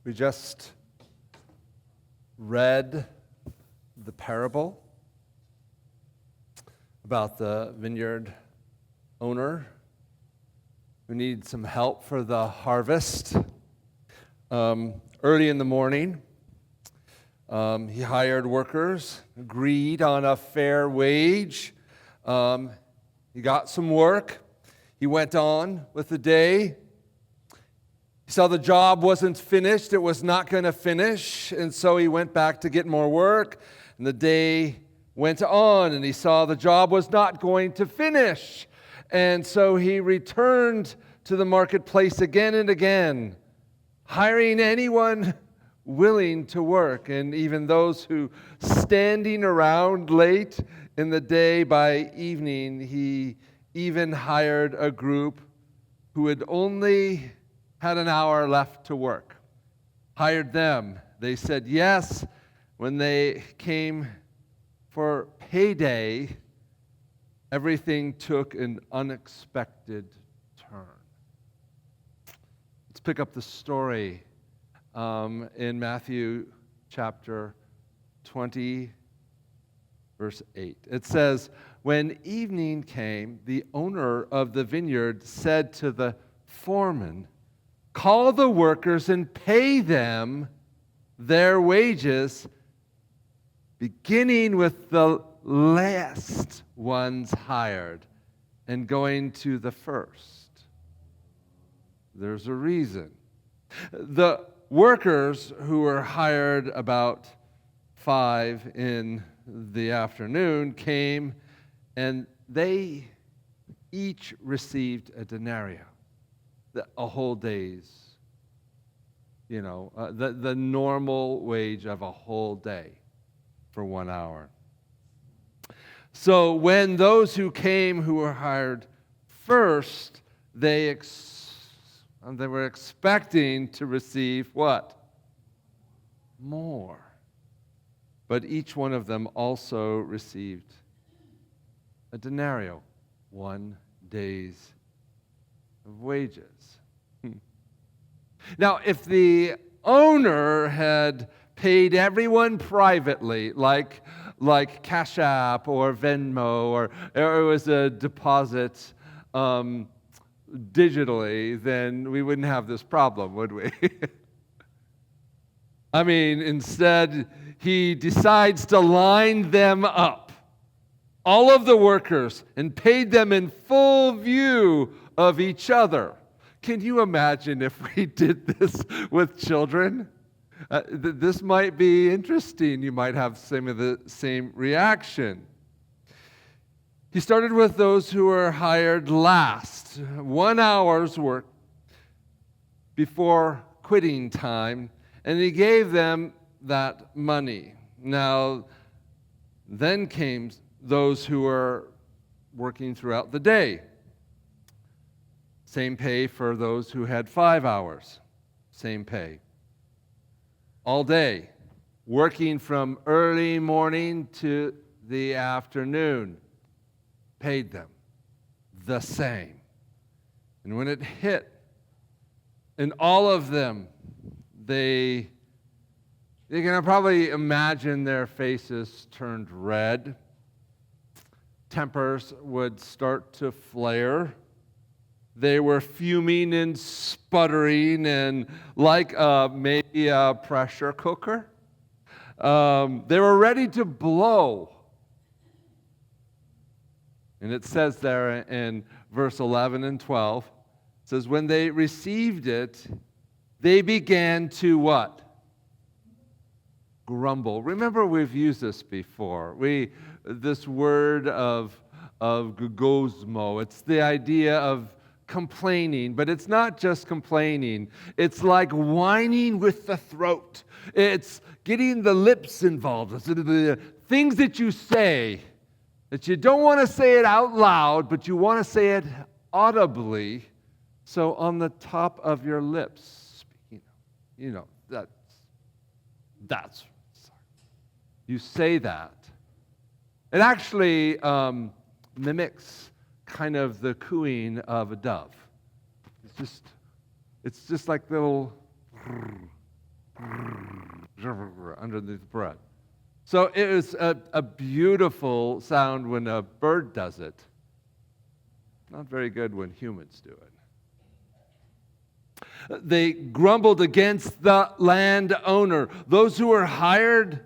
We just read the parable about the vineyard owner who needs some help for the harvest. Early in the morning, he hired workers, agreed on a fair wage. He got some work. He went on with the day. He saw the job wasn't finished. It was not going to finish. And so he went back to get more work. And the day went on, and he saw the job was not going to finish. And so he returned to the marketplace again and again, hiring anyone willing to work. And even those who standing around late in the day, by evening, he even hired a group who had only had an hour left to work. Hired them. They said yes. When they came for payday, everything took an unexpected turn. Let's pick up the story in Matthew chapter 20, verse 8. It says, "When evening came, the owner of the vineyard said to the foreman, 'Call the workers and pay them their wages, beginning with the last ones hired and going to the first.'" There's a reason. The workers who were hired about 5 in the afternoon came, and they each received a denarius. A whole day's, the normal wage of a whole day for 1 hour. So when those who came who were hired first, they were expecting to receive what? More. But each one of them also received a denarius, 1 day's of wages. Now, if the owner had paid everyone privately, like Cash App or Venmo, or it was a deposit digitally, then we wouldn't have this problem, would we? I mean, instead, he decides to line them up, all of the workers, and paid them in full view of each other. Can you imagine if we did this with children? This might be interesting. You might have some of the same reaction. He started with those who were hired last, 1 hour's work before quitting time, and he gave them that money. Now, then came those who were working throughout the day. Same pay for those who had 5 hours. Same pay. All day, working from early morning to the afternoon. Paid them the same. And when it hit, and all of them, you can probably imagine their faces turned red. Tempers would start to flare. They were fuming and sputtering, and like maybe a pressure cooker. They were ready to blow. And it says there in verse 11 and 12, it says, when they received it, they began to what? Grumble. Remember, we've used this before. This word of gogosmo. It's the idea of complaining, but it's not just complaining. It's like whining with the throat. It's getting the lips involved. It's the things that you say that you don't want to say it out loud, but you want to say it audibly. So on the top of your lips, that's you say that. It actually mimics kind of the cooing of a dove. It's just like little underneath the bread. So it is a beautiful sound when a bird does it. Not very good when humans do it. They grumbled against the landowner. Those who were hired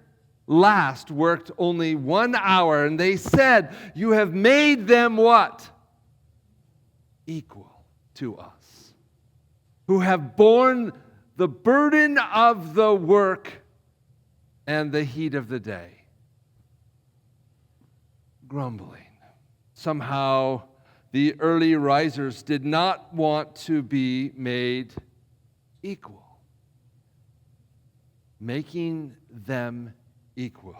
last worked only 1 hour, and they said, "You have made them" what? Equal to us, who have borne the burden of the work and the heat of the day. Grumbling. Somehow, the early risers did not want to be made equal. Making them equal.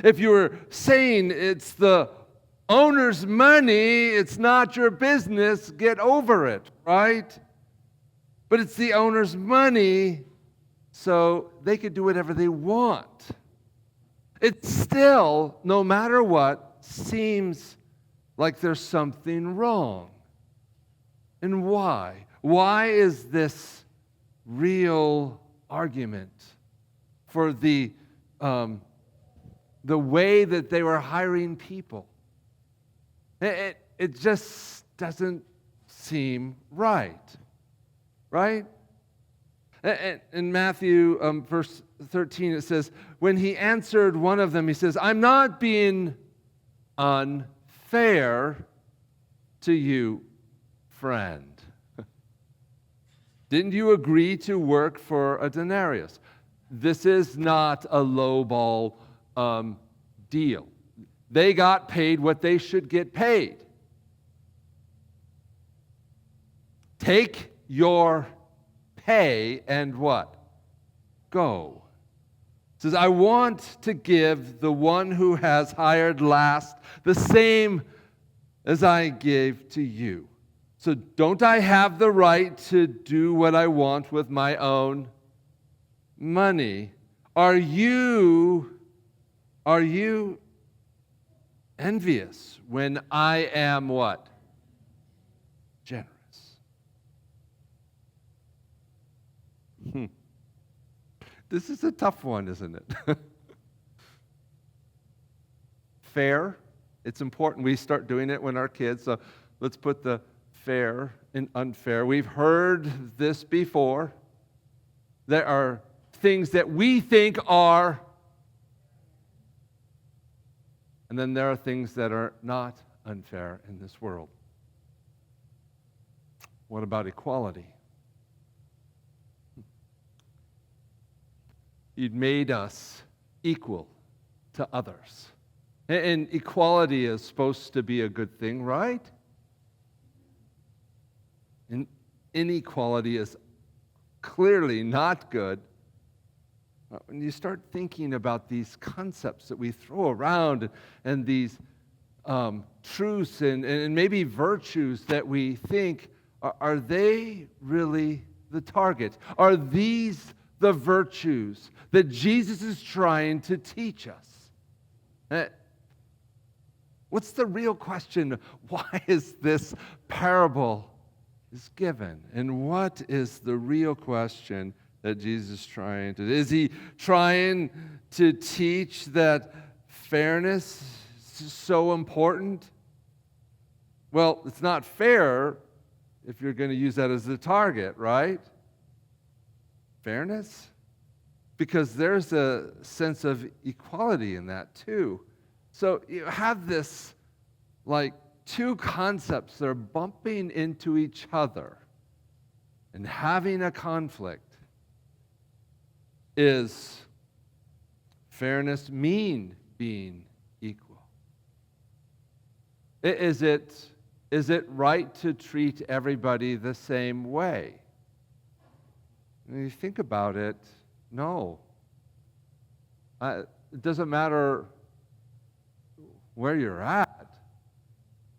If you were saying it's the owner's money, it's not your business, get over it, right? But it's the owner's money, so they could do whatever they want. It still, no matter what, seems like there's something wrong. And why? Why is this real argument for the way that they were hiring people? It just doesn't seem right. Right? In Matthew verse 13, it says, when he answered one of them, he says, "I'm not being unfair to you, friend. Didn't you agree to work for a denarius?" This is not a lowball deal. They got paid what they should get paid. Take your pay and what? Go. It says, "I want to give the one who has hired last the same as I gave to you. So don't I have the right to do what I want with my own money? Are you envious when I am" what? Generous. This is a tough one, isn't it? Fair. It's important we start doing it when our kids. So let's put the fair and unfair. We've heard this before. There are things that we think are, and then there are things that are not unfair in this world. What about equality? You'd made us equal to others. And equality is supposed to be a good thing, right? And inequality is clearly not good. When you start thinking about these concepts that we throw around and these truths and maybe virtues that we think, are they really the target? Are these the virtues that Jesus is trying to teach us? What's the real question? Why is this parable given? And what is the real question that Jesus is trying to? Is he trying to teach that fairness is so important? Well, it's not fair if you're going to use that as the target, right? Fairness? Because there's a sense of equality in that too. So you have this like two concepts that are bumping into each other and having a conflict. Is fairness mean being equal? Is it right to treat everybody the same way? When you think about it, no. It doesn't matter where you're at.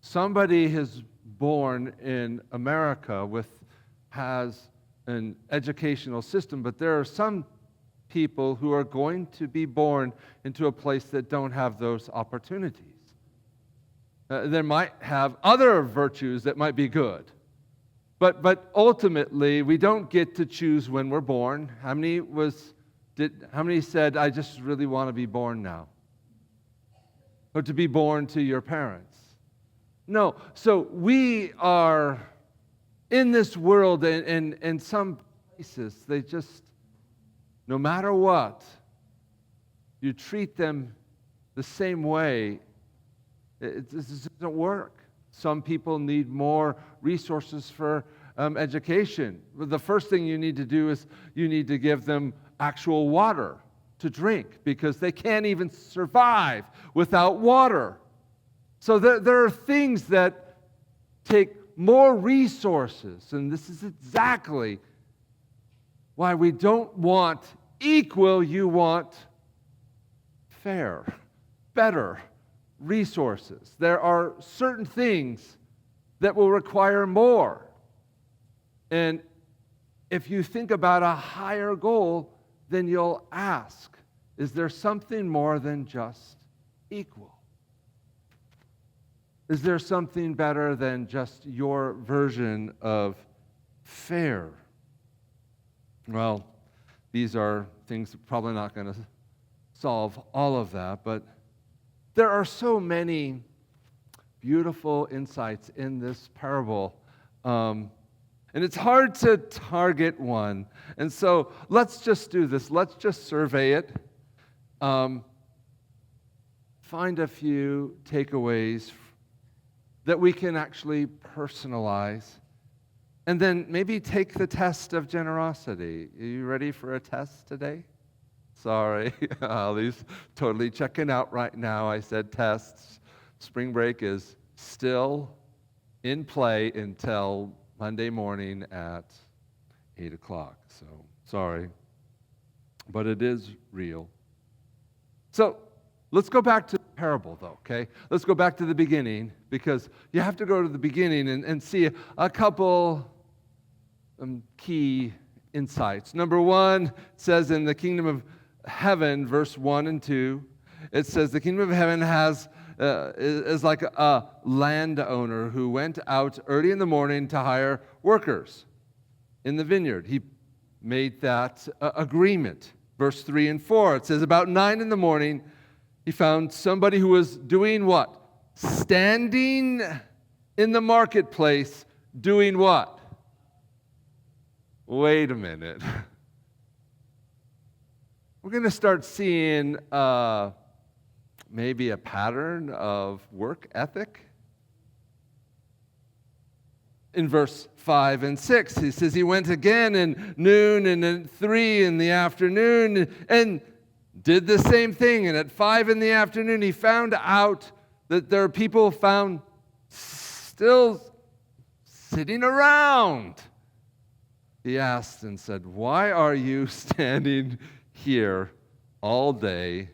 Somebody is born in America has an educational system, but there are some people who are going to be born into a place that don't have those opportunities. They might have other virtues that might be good. But ultimately, we don't get to choose when we're born. How many was How many said, I just really want to be born now? Or to be born to your parents? No. So we are in this world, and in some places, they just, no matter what, you treat them the same way. It just doesn't work. Some people need more resources for education. The first thing you need to do is you need to give them actual water to drink because they can't even survive without water. So there are things that take more resources, and this is exactly why we don't want equal, you want fair, better resources. There are certain things that will require more. And if you think about a higher goal, then you'll ask, is there something more than just equal? Is there something better than just your version of fair? Well, these are things that are probably not going to solve all of that, but there are so many beautiful insights in this parable. And it's hard to target one. And so let's just do this. Let's just survey it. Find a few takeaways that we can actually personalize. And then maybe take the test of generosity. Are you ready for a test today? Sorry, Ali's totally checking out right now. I said tests. Spring break is still in play until Monday morning at 8 o'clock. So, sorry. But it is real. So, let's go back to the parable, though, okay? Let's go back to the beginning, because you have to go to the beginning and see a couple key insights. Number one, it says in the kingdom of heaven, verse 1 and 2, it says the kingdom of heaven is like a landowner who went out early in the morning to hire workers in the vineyard. He made that agreement. Verse 3 and 4, it says about 9 in the morning, he found somebody who was doing what? Standing in the marketplace doing what? Wait a minute. We're going to start seeing maybe a pattern of work ethic. In verse 5 and 6, he says he went again in noon and at 3 in the afternoon and did the same thing. And at 5 in the afternoon, he found out that there are people found still sitting around. He asked and said, "Why are you standing here all day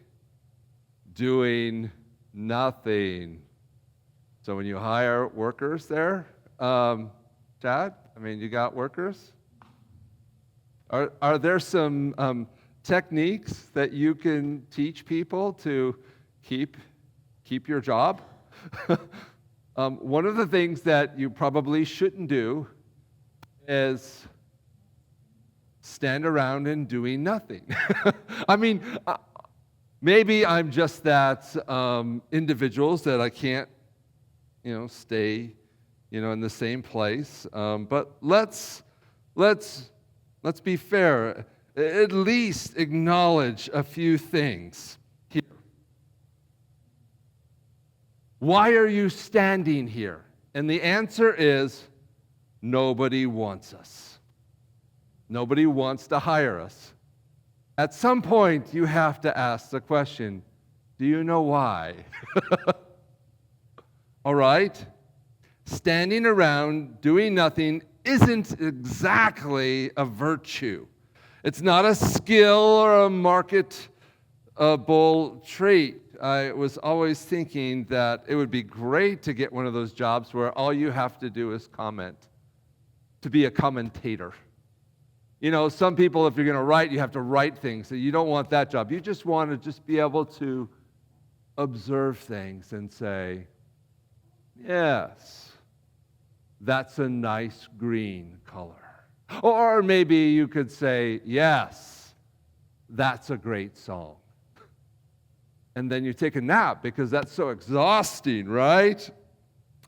doing nothing?" So when you hire workers there, Chad, you got workers? Are there some techniques that you can teach people to keep your job? One of the things that you probably shouldn't do is stand around and doing nothing. Maybe I'm just that individuals that I can't, stay, in the same place. But let's be fair. At least acknowledge a few things here. Why are you standing here? And the answer is, nobody wants us. Nobody wants to hire us. At some point, you have to ask the question, do you know why? All right? Standing around doing nothing isn't exactly a virtue. It's not a skill or a marketable trait. I was always thinking that it would be great to get one of those jobs where all you have to do is comment, to be a commentator. Some people, if you're going to write, you have to write things. So you don't want that job. You just want to just be able to observe things and say, yes, that's a nice green color. Or maybe you could say, yes, that's a great song. And then you take a nap because that's so exhausting, right?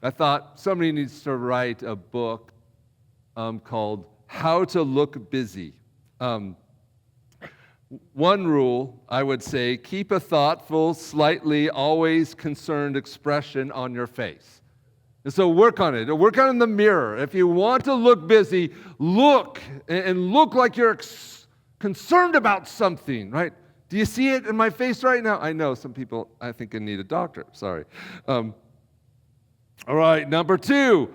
I thought somebody needs to write a book called How to Look Busy. One rule, I would say, keep a thoughtful, slightly always concerned expression on your face. And so work on it. Work on it in the mirror. If you want to look busy, look and look like you're concerned about something, right? Do you see it in my face right now? I know some people, I think, need a doctor. Sorry. All right, number 2.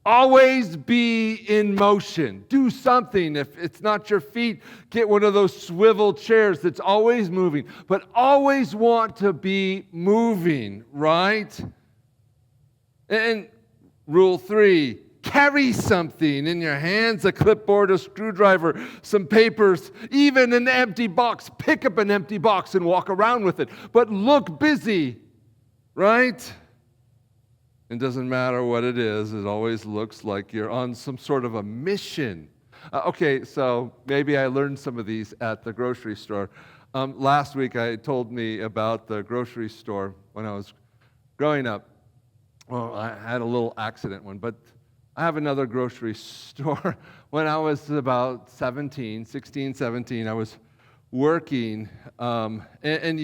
Always be in motion. Do something. If it's not your feet, get one of those swivel chairs that's always moving. But always want to be moving, right? And rule 3, carry something in your hands, a clipboard, a screwdriver, some papers, even an empty box. Pick up an empty box and walk around with it. But look busy, right? It doesn't matter what it is. It always looks like you're on some sort of a mission. Okay, so maybe I learned some of these at the grocery store. Last week, I told me about the grocery store when I was growing up. Well, I had a little accident one, but I have another grocery store. When I was about 16, 17, I was working, and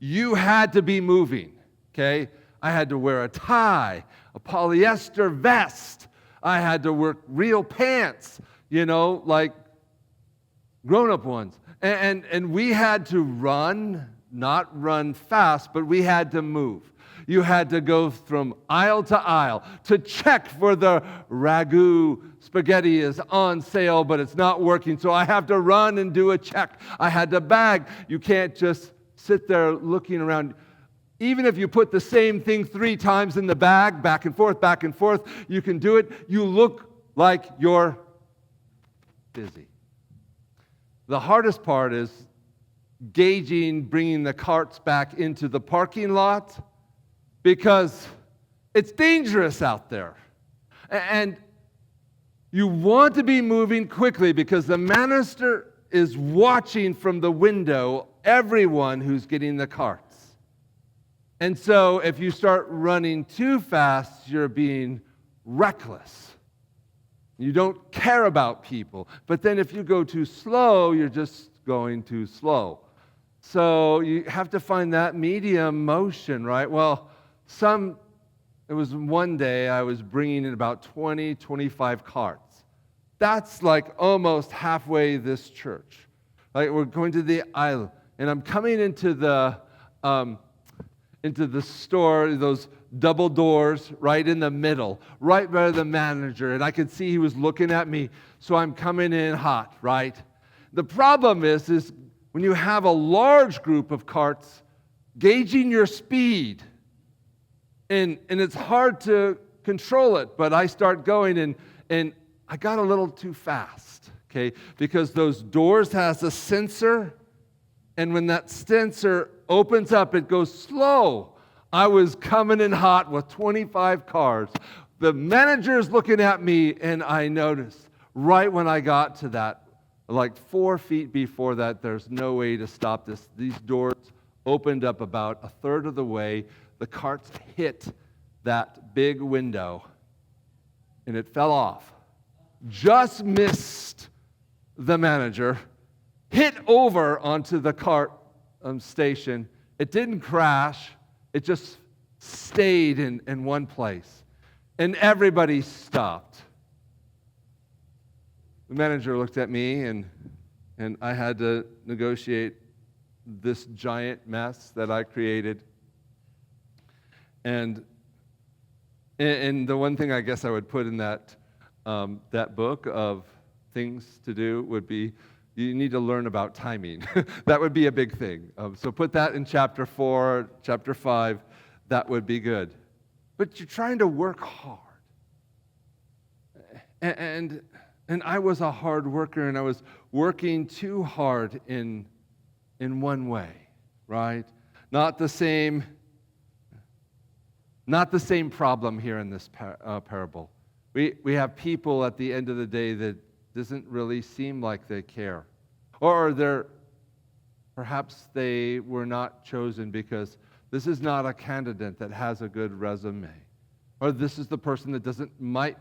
you had to be moving, okay? I had to wear a tie, a polyester vest. I had to wear real pants, like grown-up ones. And we had to run, not run fast, but we had to move. You had to go from aisle to aisle to check for the ragu spaghetti is on sale, but it's not working, so I have to run and do a check. I had to bag. You can't just sit there looking around. Even if you put the same thing 3 times in the bag, back and forth, you can do it. You look like you're busy. The hardest part is bringing the carts back into the parking lot because it's dangerous out there. And you want to be moving quickly because the minister is watching from the window everyone who's getting the carts. And so if you start running too fast, you're being reckless. You don't care about people. But then if you go too slow, you're just going too slow. So you have to find that medium motion, right? Well, it was one day I was bringing in about 20, 25 carts. That's like almost halfway this church. Like we're going to the aisle, and I'm coming into the store, those double doors right in the middle, right by the manager, and I could see he was looking at me, so I'm coming in hot, right? The problem is when you have a large group of carts, gauging your speed, and it's hard to control it, but I start going, and I got a little too fast, okay? Because those doors has a sensor, and when that sensor opens up, it goes slow. I was coming in hot with 25 cars. The manager's looking at me, and I noticed right when I got to that, like 4 feet before that, there's no way to stop this. These doors opened up about a third of the way. The carts hit that big window, and it fell off. Just missed the manager, hit over onto the cart station. It didn't crash. It just stayed in one place. And everybody stopped. The manager looked at me, and I had to negotiate this giant mess that I created. And the one thing I guess I would put in that book of things to do would be you need to learn about timing. That would be a big thing. So put that in chapter 4, chapter 5. That would be good. But you're trying to work hard. And I was a hard worker, and I was working too hard in one way, right? Not the same problem here in this parable. We have people at the end of the day that doesn't really seem like they care. Or perhaps they were not chosen because this is not a candidate that has a good resume. Or this is the person that might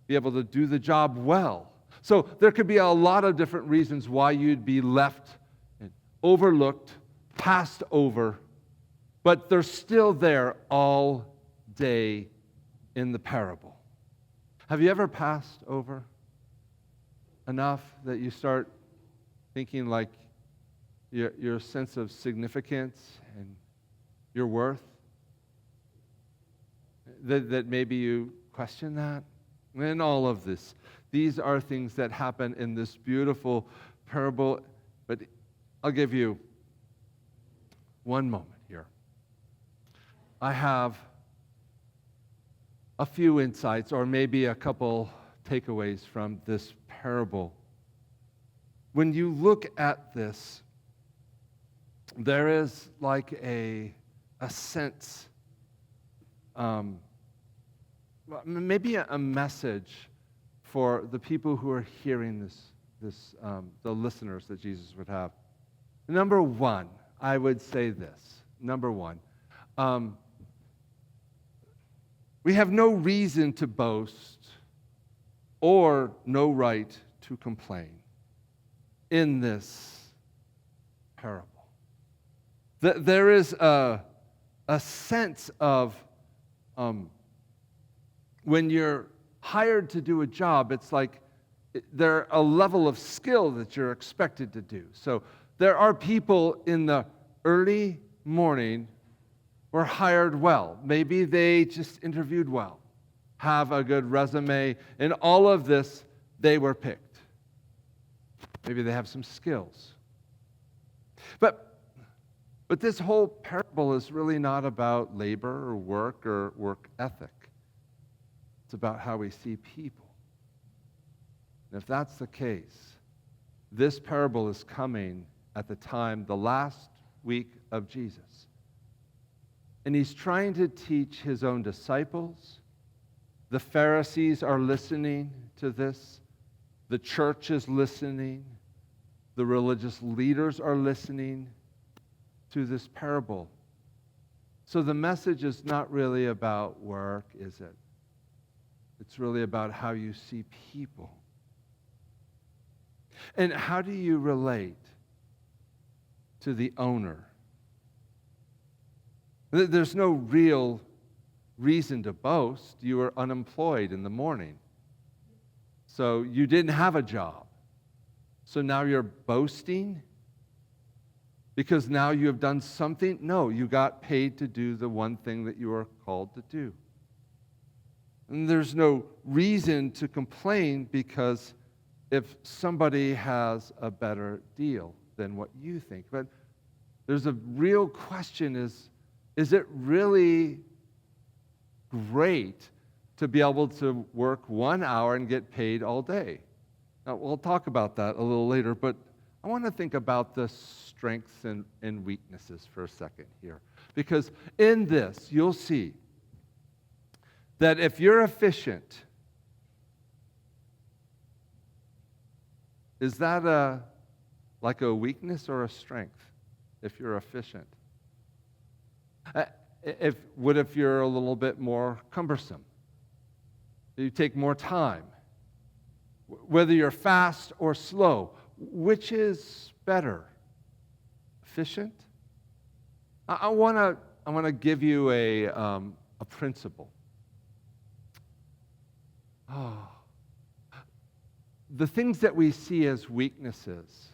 be able to do the job well. So there could be a lot of different reasons why you'd be left and overlooked, passed over, but they're still there all day in the parable. Have you ever passed over enough that you start thinking like your sense of significance and your worth? That maybe you question that? And all of this. These are things that happen in this beautiful parable. But I'll give you one moment here. I have a few insights or maybe a couple takeaways from this parable. When you look at this, there is like a sense, maybe a message for the people who are hearing the listeners that Jesus would have. Number one, I would say this. Number one, we have no reason to boast or no right to complain in this parable. There is a sense of when you're hired to do a job, it's like there's a level of skill that you're expected to do. So there are people in the early morning who are hired well. Maybe they just interviewed well, have a good resume, and all of this, they were picked. Maybe they have some skills. But this whole parable is really not about labor or work ethic. It's about how we see people. And if that's the case, this parable is coming at the last week of Jesus. And he's trying to teach his own disciples. The Pharisees are listening to this. The church is listening. The religious leaders are listening to this parable. So the message is not really about work, is it? It's really about how you see people. And how do you relate to the owner? There's no real reason to boast. You were unemployed in the morning. So you didn't have a job. So now you're boasting because now you have done something? No, you got paid to do the one thing that you were called to do. And there's no reason to complain because if somebody has a better deal than what you think. But there's a real question is it really great to be able to work 1 hour and get paid all day? Now, we'll talk about that a little later, but I want to think about the strengths and weaknesses for a second here. Because in this, you'll see that if you're efficient, is that like a weakness or a strength if you're efficient? What if you're a little bit more cumbersome? You take more time. Whether you're fast or slow, which is better? Efficient? I want to give you a principle. The things that we see as weaknesses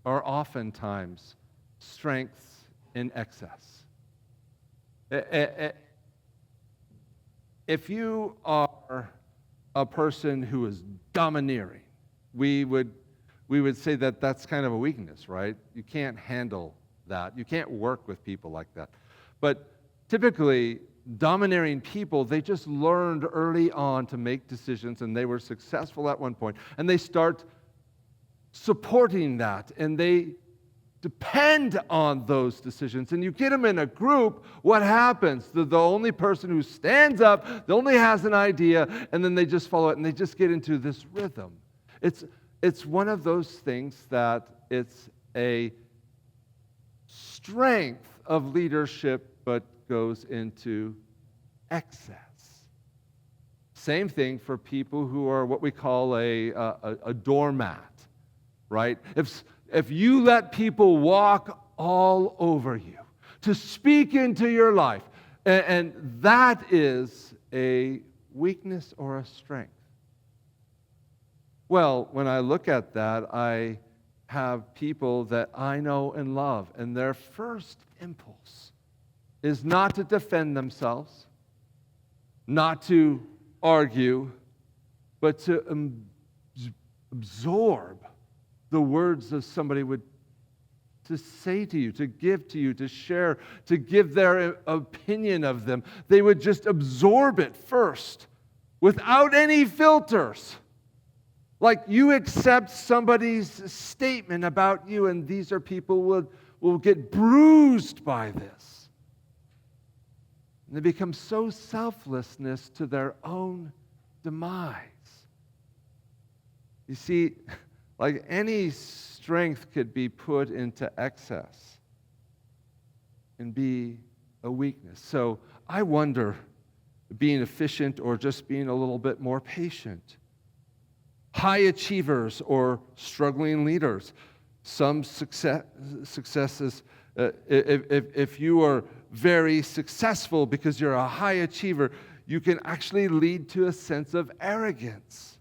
are oftentimes strengths in excess. If you are a person who is domineering, we would say that that's kind of a weakness, right? You can't handle that. You can't work with people like that. But typically, domineering people, they just learned early on to make decisions, and they were successful at one point, and they start supporting that, and they depend on those decisions. And you get them in a group, what happens? They're the only person who stands up, the only has an idea, and then they just follow it, and they just get into this rhythm. it's one of those things that it's a strength of leadership, but goes into excess. Same thing for people who are what we call a doormat, right? If you let people walk all over you to speak into your life, and that is a weakness or a strength. Well, when I look at that, I have people that I know and love, and their first impulse is not to defend themselves, not to argue, but to absorb the words of somebody would to say to you, to give to you, to share, to give their opinion of them. They would just absorb it first without any filters. Like you accept somebody's statement about you, and these are people who will get bruised by this. And they become so selflessness to their own demise. You see, like any strength could be put into excess and be a weakness. So I wonder, being efficient or just being a little bit more patient. High achievers or struggling leaders. Some successes, if you are very successful because you're a high achiever, you can actually lead to a sense of arrogance.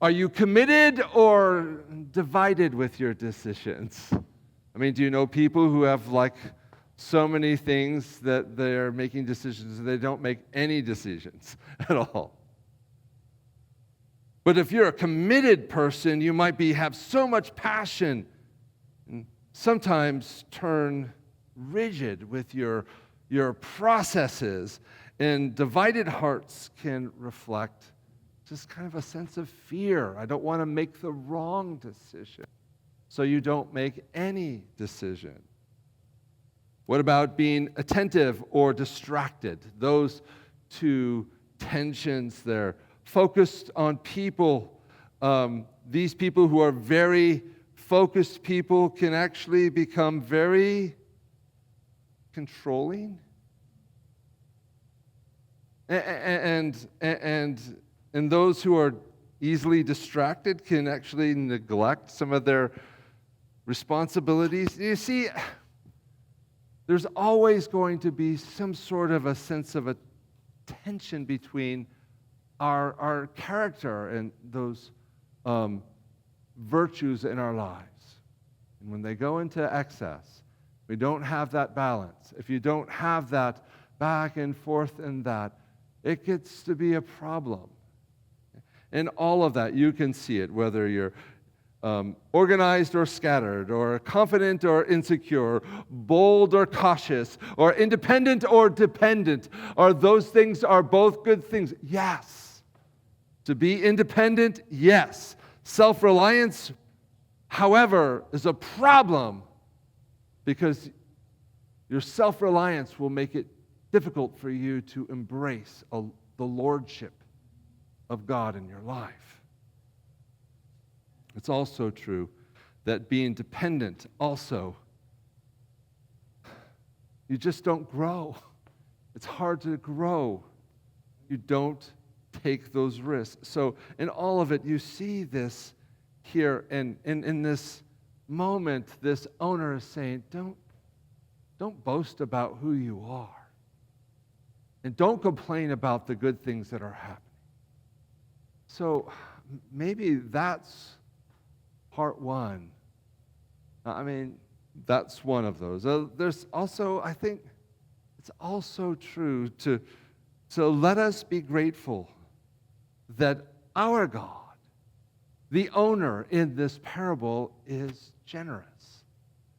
Are you committed or divided with your decisions? I mean, do you know people who have like so many things that they're making decisions and they don't make any decisions at all? But if you're a committed person, you might have so much passion and sometimes turn rigid with your processes, and divided hearts can reflect just kind of a sense of fear. I don't want to make the wrong decision, so you don't make any decision. What about being attentive or distracted? Those two tensions there. Focused on people. These people who are very focused people can actually become very controlling. And those who are easily distracted can actually neglect some of their responsibilities. You see, there's always going to be some sort of a sense of a tension between our character and those virtues in our lives. And when they go into excess, we don't have that balance. If you don't have that back and forth in that, it gets to be a problem. And all of that, you can see it, whether you're organized or scattered, or confident or insecure, bold or cautious, or independent or dependent. Are those things are both good things? Yes. To be independent, yes. Self-reliance, however, is a problem because your self-reliance will make it difficult for you to embrace the lordship of God in your life. It's also true that being dependent also, you just don't grow. It's hard to grow. You don't take those risks. So in all of it, you see this here, and in this moment, this owner is saying, don't boast about who you are. And don't complain about the good things that are happening. So maybe that's part one. I mean, that's one of those. There's also, I think, it's also true to let us be grateful that our God, the owner in this parable, is generous.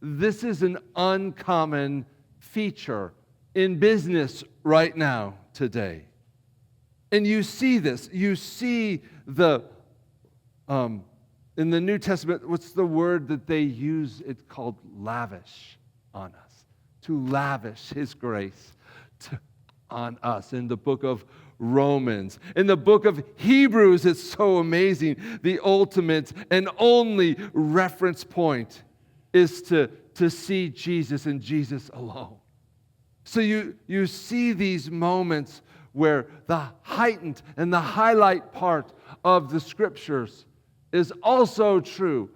This is an uncommon feature in business right now, today. And you see this. You see in the New Testament, what's the word that they use? It's called lavish on us. To lavish His grace on us. In the book of Romans. In the book of Hebrews, it's so amazing. The ultimate and only reference point is to see Jesus and Jesus alone. So you see these moments where the heightened and the highlight part of the Scriptures is also true.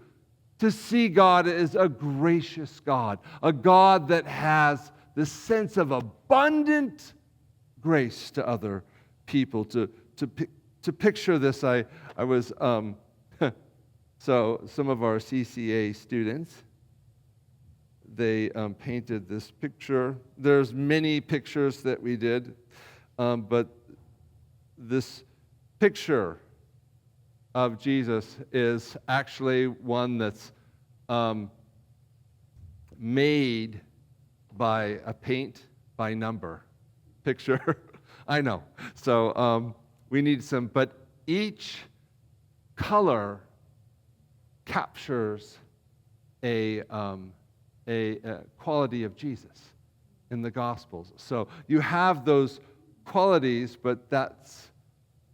To see God as a gracious God, a God that has the sense of abundant grace to other people. To picture this, I was, so some of our CCA students, they painted this picture. There's many pictures that we did, but this picture of Jesus is actually one that's made by a paint by number picture. I know. So we need some, but each color captures a quality of Jesus in the Gospels. So you have those qualities, but that's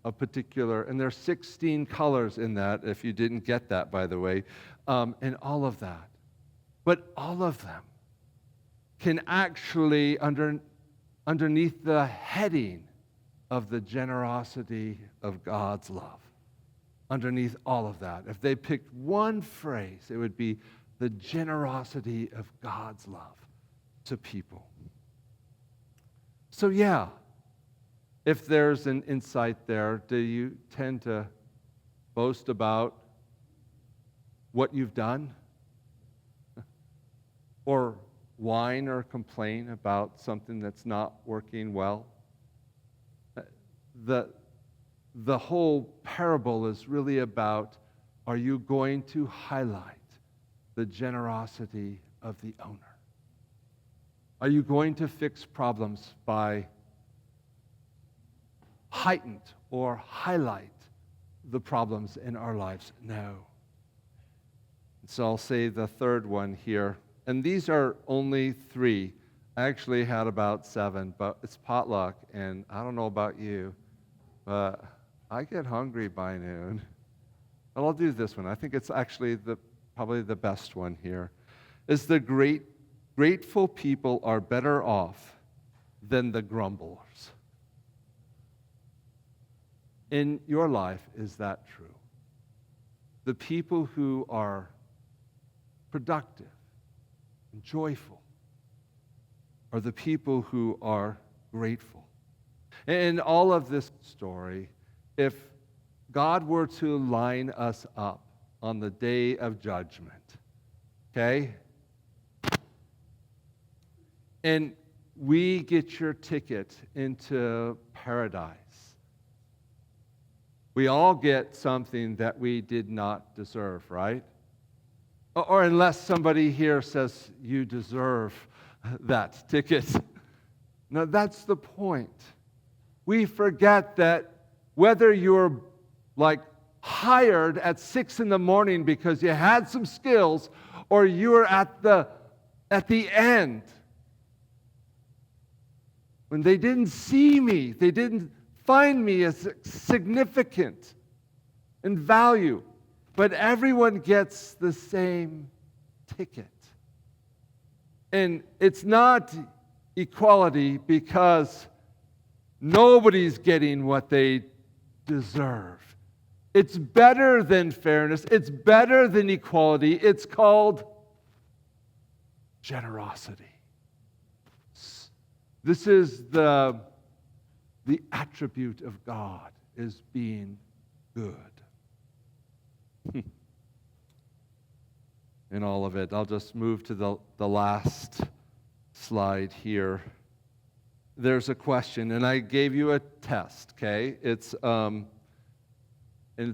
a particular, and there's 16 colors in that, if you didn't get that, by the way, and all of that. But all of them can actually, underneath the heading of the generosity of God's love, underneath all of that, if they picked one phrase, it would be the generosity of God's love to people. So yeah, if there's an insight there, do you tend to boast about what you've done? Or whine or complain about something that's not working well? The whole parable is really about, are you going to highlight the generosity of the owner? Are you going to fix problems by heighten or highlight the problems in our lives? No. So I'll say the third one here. And these are only 3. I actually had about 7, but it's potluck, and I don't know about you, but I get hungry by noon. But I'll do this one. I think it's actually probably the best one here. Is the grateful people are better off than the grumblers. In your life, is that true? The people who are productive and joyful are the people who are grateful. In all of this story, if God were to line us up on the day of judgment, okay, and we get your ticket into paradise, we all get something that we did not deserve, right? Or unless somebody here says you deserve that ticket. No, that's the point. We forget that whether you're like hired at 6 a.m. because you had some skills, or you were at the end, when they didn't see me, they didn't find me as significant in value. But everyone gets the same ticket. And it's not equality because nobody's getting what they deserve. It's better than fairness. It's better than equality. It's called generosity. This is the attribute of God, is being good. In all of it. I'll just move to the last slide here. There's a question, and I gave you a test, okay? It's the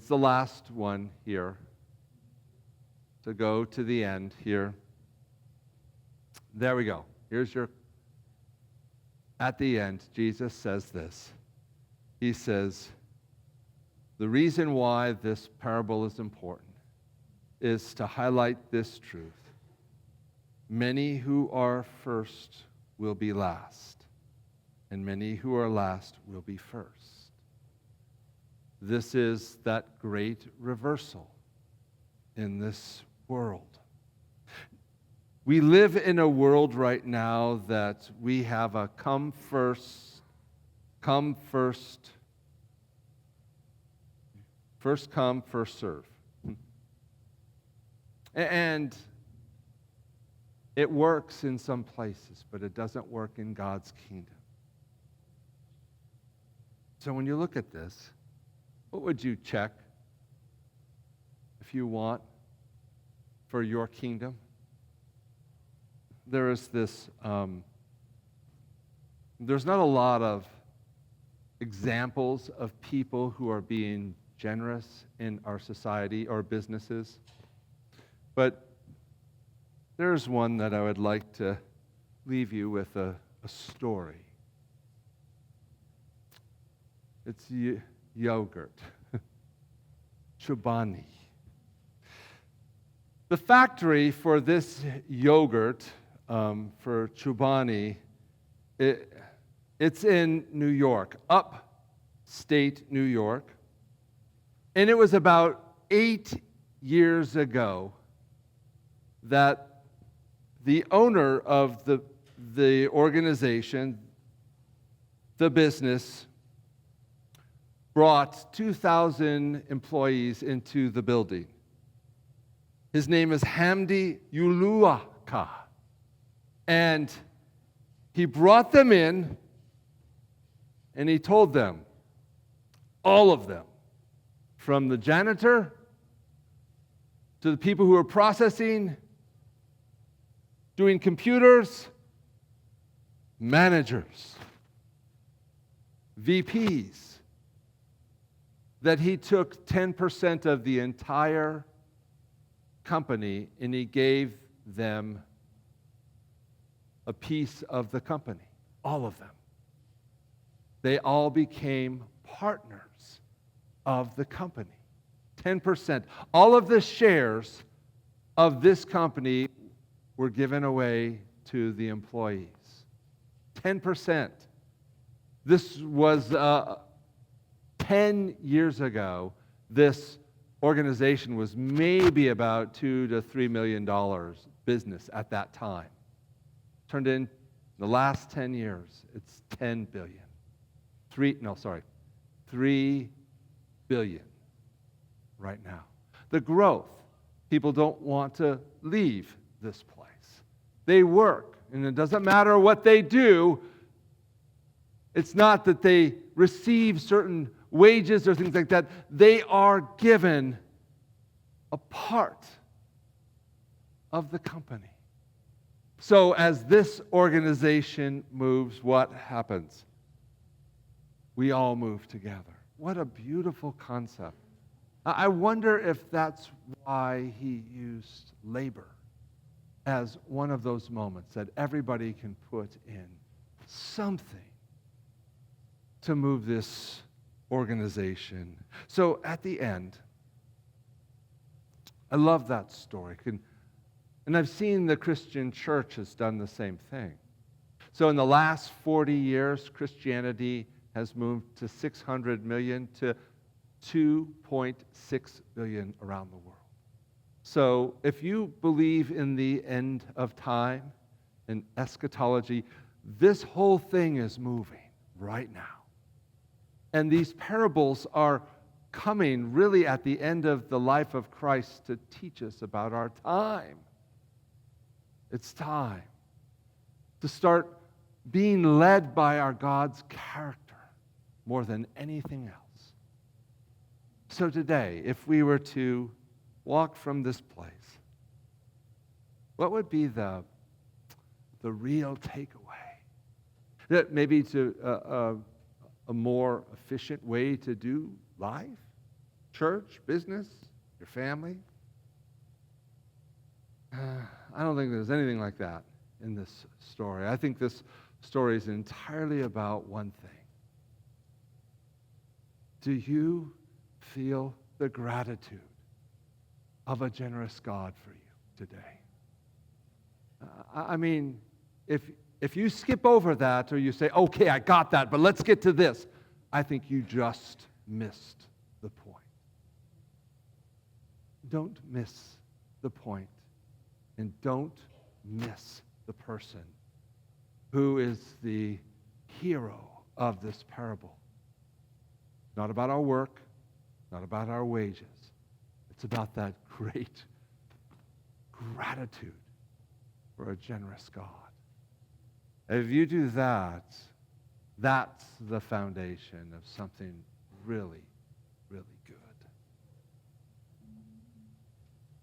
last one here. To go to the end here. There we go. At the end, Jesus says this. He says, the reason why this parable is important is to highlight this truth. Many who are first will be last, and many who are last will be first. this is that great reversal in this world. We live in a world right now that we have a come first, first come, first serve. And it works in some places, but it doesn't work in God's kingdom. So when you look at this, what would you check if you want for your kingdom? There is this, there's not a lot of examples of people who are being generous in our society or businesses, but there's one that I would like to leave you with a story. It's yogurt. Chobani. The factory for this yogurt, for Chobani, it's in New York, upstate New York. And it was about 8 years ago that the owner of the organization, the business, brought 2,000 employees into the building. His name is Hamdi Uluaka. And he brought them in, and he told them, all of them, from the janitor to the people who were processing, doing computers, managers, VPs, that he took 10% of the entire company and he gave them a piece of the company, all of them. They all became partners of the company. 10%. All of the shares of this company were given away to the employees. 10%. This was 10 years ago. This organization was maybe about $2 to $3 million business at that time. Turned in the last 10 years, it's 10 billion. 3 billion right now. The growth, people don't want to leave this place. They work, and it doesn't matter what they do. It's not that they receive certain wages or things like that. They are given a part of the company. So as this organization moves, what happens? We all move together. What a beautiful concept. I wonder if that's why he used labor as one of those moments that everybody can put in something to move this organization. So at the end, I love that story. And I've seen the Christian church has done the same thing. So in the last 40 years, Christianity has moved to 600 million to 2.6 billion around the world. So if you believe in the end of time and eschatology, this whole thing is moving right now. And these parables are coming really at the end of the life of Christ to teach us about our time. It's time to start being led by our God's character more than anything else. So today, if we were to walk from this place, what would be the real takeaway? That maybe to a more efficient way to do life, church, business, your family? I don't think there's anything like that in this story. I think this story is entirely about one thing. Do you feel the gratitude of a generous God for you today? I mean, if you skip over that or you say, okay, I got that, but let's get to this, I think you just missed don't miss the point, and don't miss the person who is the hero of this parable. Not about our work, not about our wages. It's about that great gratitude for a generous God. If you do that, that's the foundation of something really